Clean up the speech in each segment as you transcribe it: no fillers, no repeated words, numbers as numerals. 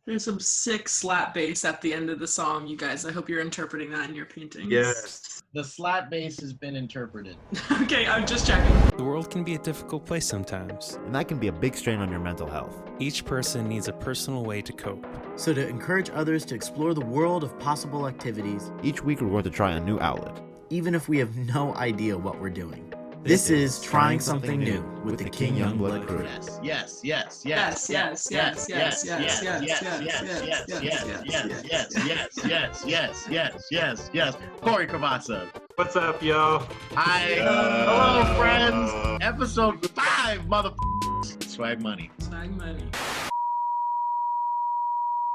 There's some sick slap bass at the end of the song, you guys. I hope you're interpreting that in your paintings. Yes. The slap bass has been interpreted. Okay, I'm just checking. The world can be a difficult place sometimes. And that can be a big strain on your mental health. Each person needs a personal way to cope. So to encourage others to explore the world of possible activities, Each week we're going to try a new outlet. even if we have no idea what we're doing. This is Trying Something New with the King Youngblood crew. Yes. Yes, yes, yes, yes, yes, yes, yes. Corey Cravazza. What's up, yo? Hi. Hello, friends. Episode 5, motherfuckers. Swag money. Swag money.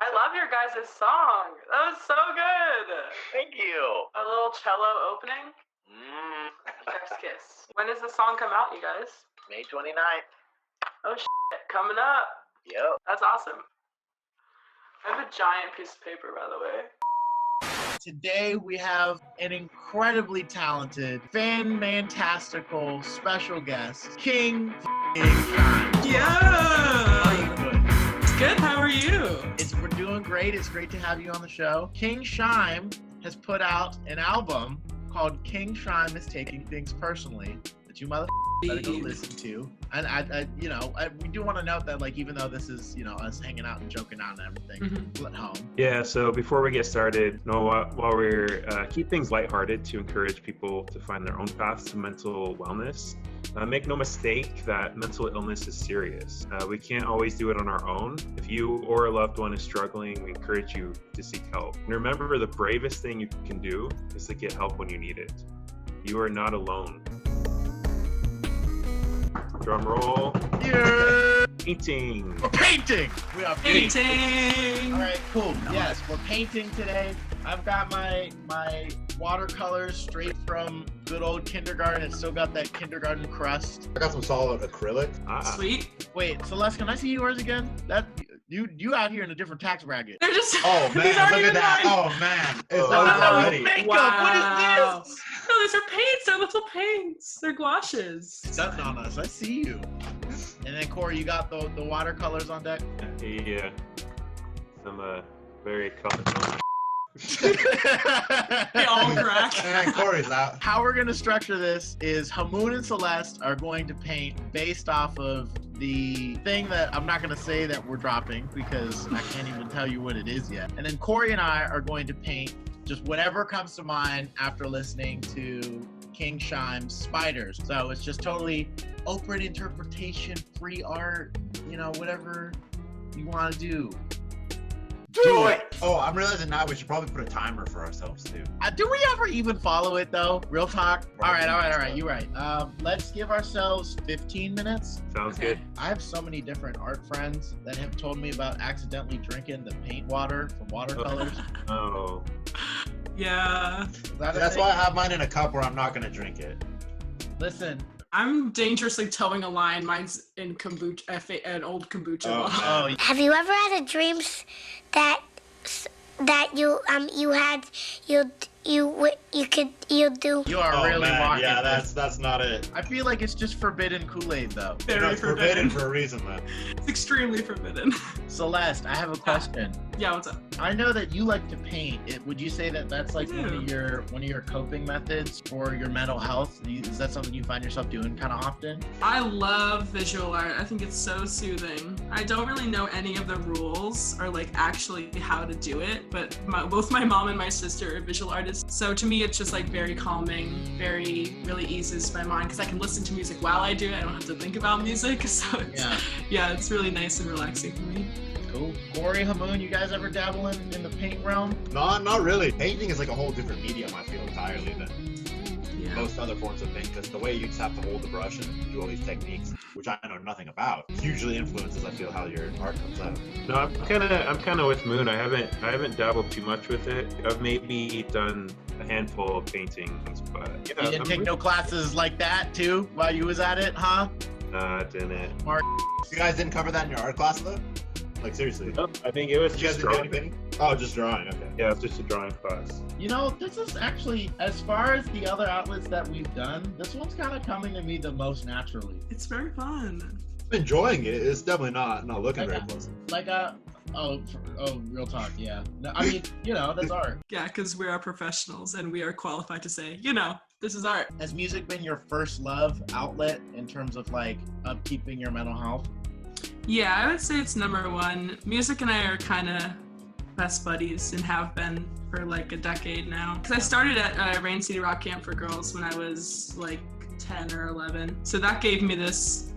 I love your guys' song. That was so good. Thank you. A little cello opening. Chef's kiss. When does the song come out, you guys? May 29th. Oh shit, coming up. Yep. That's awesome. I have a giant piece of paper, by the way. Today we have an incredibly talented, fantastical special guest, King Youngblood. Yeah. It's good. How are you? We're doing great. It's great to have you on the show. King Sheim has put out an album called King Sheim is Taking Things Personally that you motherfuckers better go listen to. And we do want to note that, like, even though this is, us hanging out and joking out and everything at home. Yeah, so before we get started, while we're keep things lighthearted to encourage people to find their own paths to mental wellness, make no mistake that mental illness is serious. We can't always do it on our own. If you or a loved one is struggling, we encourage you to seek help. And remember, the bravest thing you can do is to get help when you need it. You are not alone. Drum roll. Yeah. Painting. We're painting. We are painting. Painting. All right, cool. Yes, we're painting today. I've got my watercolors straight from good old kindergarten. It's still got that kindergarten crust. I got some solid acrylic. Sweet. Wait, Celeste, can I see yours again? That you out here in a different tax bracket. They're just. Oh man, these aren't look even at that. mine. Oh man. It's No, already. makeup. Wow. What is this? No, these are paints. They're little paints. They're gouaches. Something on us. I see you. And then Corey, you got the watercolors on deck. Yeah. Some very colorful. They all crack. And Corey's out. How we're gonna structure this is Hamoon and Celeste are going to paint based off of the thing that I'm not gonna say that we're dropping because I can't even tell you what it is yet. And then Corey and I are going to paint just whatever comes to mind after listening to King Sheim's Spiders. So it's just totally open interpretation, free art, whatever you want to do. Do it! Oh, I'm realizing now we should probably put a timer for ourselves too. Do we ever even follow it though? Real talk? All right. You're right. Let's give ourselves 15 minutes. Sounds Okay. good. I have so many different art friends that have told me about accidentally drinking the paint water from watercolors. Oh. Yeah. Is that a That's thing? why I have mine in a cup where I'm not gonna drink it. Listen. I'm dangerously towing a line. Mine's in kombucha, an old kombucha Oh, bottle. man. Have you ever had a dream that you do? You are Oh, really man. walking. Yeah, this. that's not it. I feel like it's just forbidden Kool-Aid though. Very That's forbidden for a reason, man. It's extremely forbidden. Celeste, I have a question. Yeah, what's up? I know that you like to paint. Would you say that that's like I one do. of your coping methods for your mental health? Is that something you find yourself doing kind of often? I love visual art. I think it's so soothing. I don't really know any of the rules or like actually how to do it, but both my mom and my sister are visual artists. So to me, it's just like very calming, really eases my mind because I can listen to music while I do it. I don't have to think about music. So it's really nice and relaxing for me. Cool. Corey, Hamoon, you guys ever dabble in the paint realm? No, not really. Painting is like a whole different medium, I feel, entirely than Yeah. most other forms of paint, because the way you just have to hold the brush and do all these techniques, which I know nothing about, hugely influences, I feel, how your art comes out. No, I'm kind of with Moon. I haven't dabbled too much with it. I've maybe done a handful of paintings, but You didn't take no classes like that too while you was at it, huh? I didn't. You guys didn't cover that in your art class, though? Like, seriously? No, I think it was You guys just didn't do drawing. any painting? Oh, just drawing, okay. Yeah, it's just a drawing class. This is actually, as far as the other outlets that we've done, this one's kind of coming to me the most naturally. It's very fun. I'm enjoying it. It's definitely not looking very pleasant. Like Oh, real talk, yeah. No, I mean, that's art. Yeah, because we are professionals and we are qualified to say, this is art. Has music been your first love outlet in terms of like upkeeping your mental health? Yeah, I would say it's number one. Music and I are kind of best buddies and have been for like a decade now. Because I started at Rain City Rock Camp for Girls when I was like 10 or 11. So that gave me this,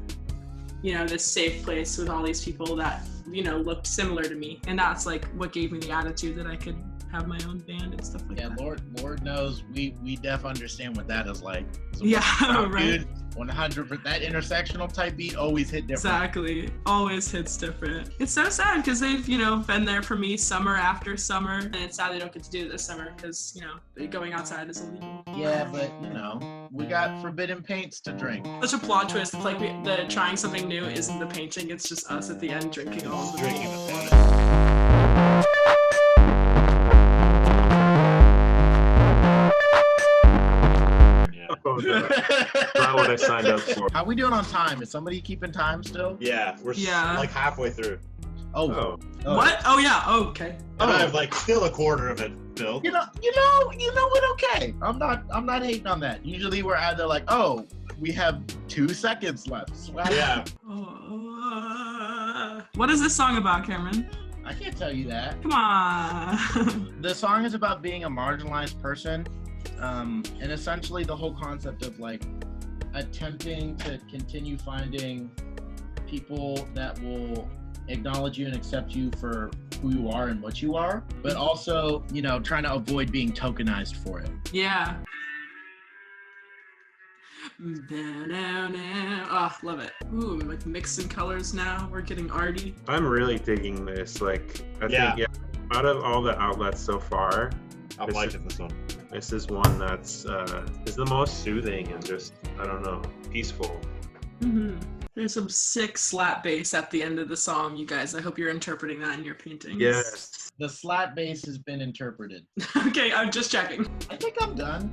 this safe place with all these people that, looked similar to me. And that's like what gave me the attitude that I could have my own band and stuff like that. Yeah, Lord knows we def understand what that is like. So yeah, right. Dude, 100%. That intersectional type beat always hit different. Exactly. Always hits different. It's so sad because they've, been there for me summer after summer. And it's sad they don't get to do it this summer because, going outside is illegal. Yeah, but, we got forbidden paints to drink. Such a plot twist. It's like the trying something new isn't the painting. It's just us at the end drinking all of the Drinking paint. the Oh, no. Not what I signed up for. How we doing on time? Is somebody keeping time still? Yeah, we're like halfway through. Oh. What? Oh yeah. Oh, okay. And I have like still a quarter of it filled. You know what? Okay. I'm not hating on that. Usually we're either like, oh, we have 2 seconds left. Yeah. What is this song about, Cameron? I can't tell you that. Come on. The song is about being a marginalized person, and essentially the whole concept of like attempting to continue finding people that will acknowledge you and accept you for who you are and what you are, but also, trying to avoid being tokenized for it. Yeah. Oh, love it. Ooh, like mixing colors now. We're getting arty. I'm really digging this. Like, I think, out of all the outlets so far, I'm liking this one. This is one that's is the most soothing and just, I don't know, peaceful. Mm-hmm. There's some sick slap bass at the end of the song, you guys. I hope you're interpreting that in your paintings. Yes. The slap bass has been interpreted. Okay, I'm just checking. I think I'm done.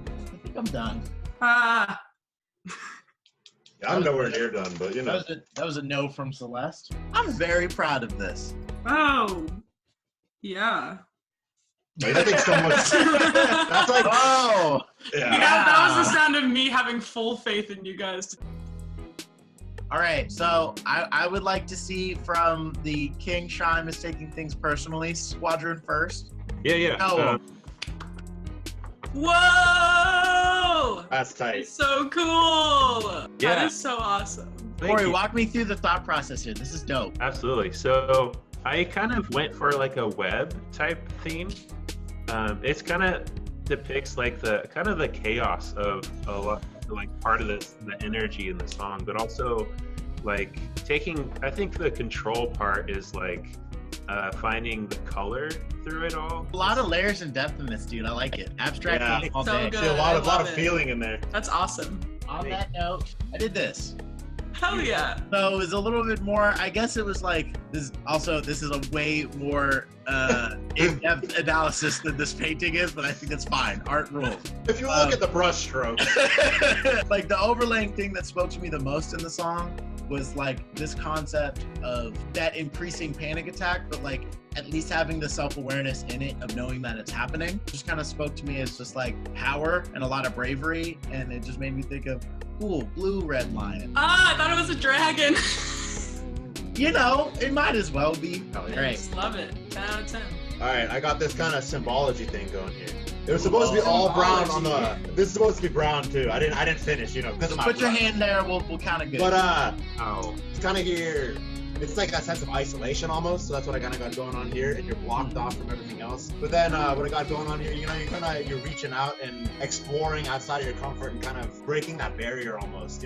Yeah, I'm nowhere near done, but That was a no from Celeste. I'm very proud of this. Oh, yeah. Wait, I think so much. That's like, oh, yeah. That was the sound of me having full faith in you guys. All right, so I would like to see from the King Sheim is taking things personally squadron first. Yeah. Oh. Whoa! That's tight. It's so cool. Yeah. That is so awesome. Corey, walk me through the thought process here. This is dope. Absolutely. So I kind of went for like a web type theme. It's kind of depicts like the chaos of a lot, like part of this, the energy in the song, but also like I think the control part is like finding the color through it all. A lot of layers and depth in this, dude. I like it. Abstract Yeah. all So day. good. See, a lot of love it. feeling in there. That's awesome. On that note, I did this. Hell yeah. So it was a little bit more, I guess it was like, this is a way more in-depth analysis than this painting is, but I think it's fine. Art rules. If you look at the brush stroke. Like the overlaying thing that spoke to me the most in the song was like this concept of that increasing panic attack, but like at least having the self-awareness in it of knowing that it's happening. Just kind of spoke to me as just like power and a lot of bravery, and it just made me think of, cool, blue red lion. I thought it was a dragon. It might as well be. Oh, yeah. I Great. just love it. 10 out of 10. All right, I got this kind of symbology thing going here. It was supposed to be all brown on the. This is supposed to be brown too. I didn't finish, because of my. Put your brush. hand there. We'll count it good. But Oh. it's kind of here. It's like a sense of isolation almost. So that's what I kind of got going on here, and you're blocked off from everything else. But then what I got going on here, you're reaching out and exploring outside of your comfort and kind of breaking that barrier almost,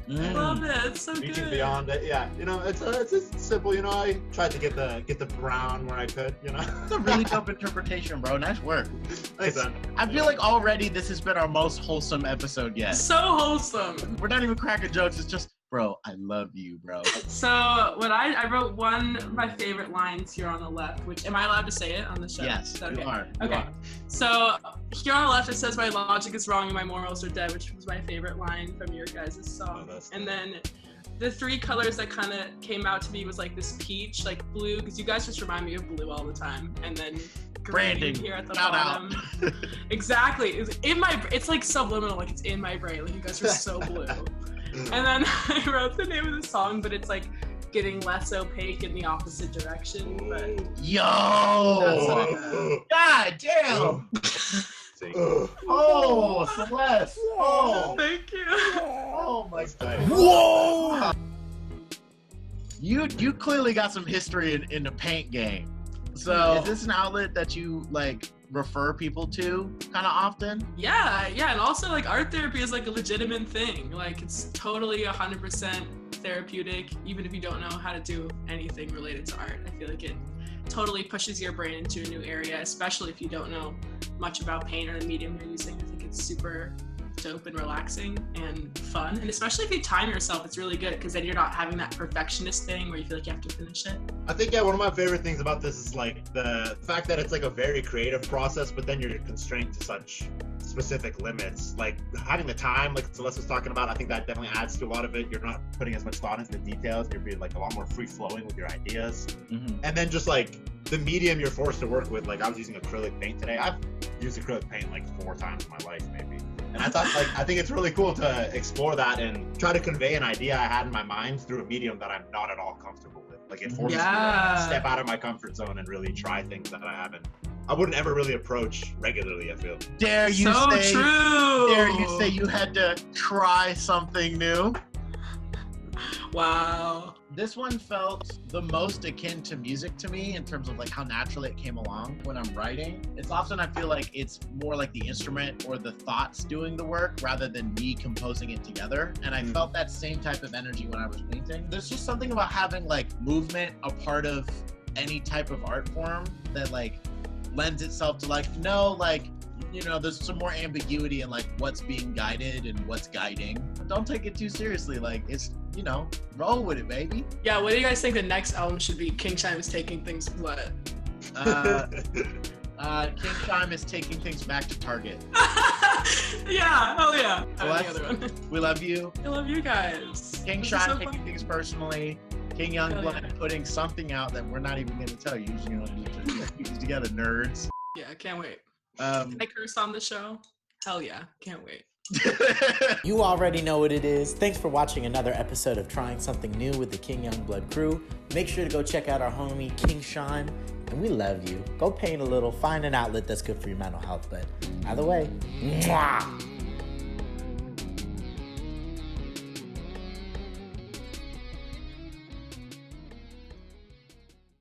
I love it. It's so reaching good. beyond it. Yeah, it's just simple. I tried to get the brown where I could. It's a really dope interpretation, bro. Nice work. Thanks, man. I feel like already this has been our most wholesome episode yet. So wholesome. We're not even cracking jokes. It's just, bro, I love you, bro. So what I wrote one of my favorite lines here on the left, which, am I allowed to say it on the show? Yes, Is that you okay? are. You Okay. are. So here on the left, it says my logic is wrong and my morals are dead, which was my favorite line from your guys' song. Oh, that's and then The three colors that kind of came out to me was like this peach, like blue, because you guys just remind me of blue all the time, and then green Branding. here at the Shout bottom. out. Exactly. It's like subliminal, like it's in my brain. Like you guys are so blue. And then I wrote the name of the song, but it's like getting less opaque in the opposite direction. But Yo! that's what I got. God damn! Oh, Celeste! Oh, Thank you. oh my God! Whoa! You clearly got some history in the paint game. So is this an outlet that you like refer people to kind of often? Yeah, and also like art therapy is like a legitimate thing. Like it's totally 100% therapeutic, even if you don't know how to do anything related to art. I feel like it totally pushes your brain into a new area, especially if you don't know much about paint or the medium you're using. I think it's super dope and relaxing and fun, and especially if you time yourself, it's really good because then you're not having that perfectionist thing where you feel like you have to finish it. I think, yeah, one of my favorite things about this is like the fact that it's like a very creative process, but then you're constrained to such specific limits. Like having the time, like Celeste was talking about, I think that definitely adds to a lot of it. You're not putting as much thought into the details. You're being like a lot more free flowing with your ideas. Mm-hmm. And then just like the medium you're forced to work with, like I was using acrylic paint today. I've used acrylic paint like 4 times in my life, maybe. And I thought, like, I think it's really cool to explore that and try to convey an idea I had in my mind through a medium that I'm not at all comfortable with. Like, it forces me to step out of my comfort zone and really try things that I wouldn't ever really approach regularly, I feel. Dare you So say? true. Dare you say you had to try something new? Wow. This one felt the most akin to music to me in terms of like how naturally it came along when I'm writing. It's often I feel like it's more like the instrument or the thoughts doing the work rather than me composing it together. And I felt that same type of energy when I was painting. There's just something about having like movement a part of any type of art form that like lends itself to like, no, like, you know, there's some more ambiguity in like what's being guided and what's guiding. Don't take it too seriously. Like it's, you know, roll with it, baby. Yeah, what do you guys think the next album should be? King Sheim is taking things what? King Sheim is taking things back to Target. Yeah, hell yeah. Celeste, The other one. we love you. I love you guys. King This is Sheim so taking fun. things personally. King Hell Youngblood yeah. putting something out that we're not even going to tell you. You know, keep it together, nerds. Yeah, I can't wait. Um, Can I curse on the show? Hell yeah, can't wait. You already know what it is. Thanks for watching another episode of Trying Something New with the King Youngblood crew. Make sure to go check out our homie King Sheim, and we love you. Go paint a little, find an outlet that's good for your mental health. But either way, mwah!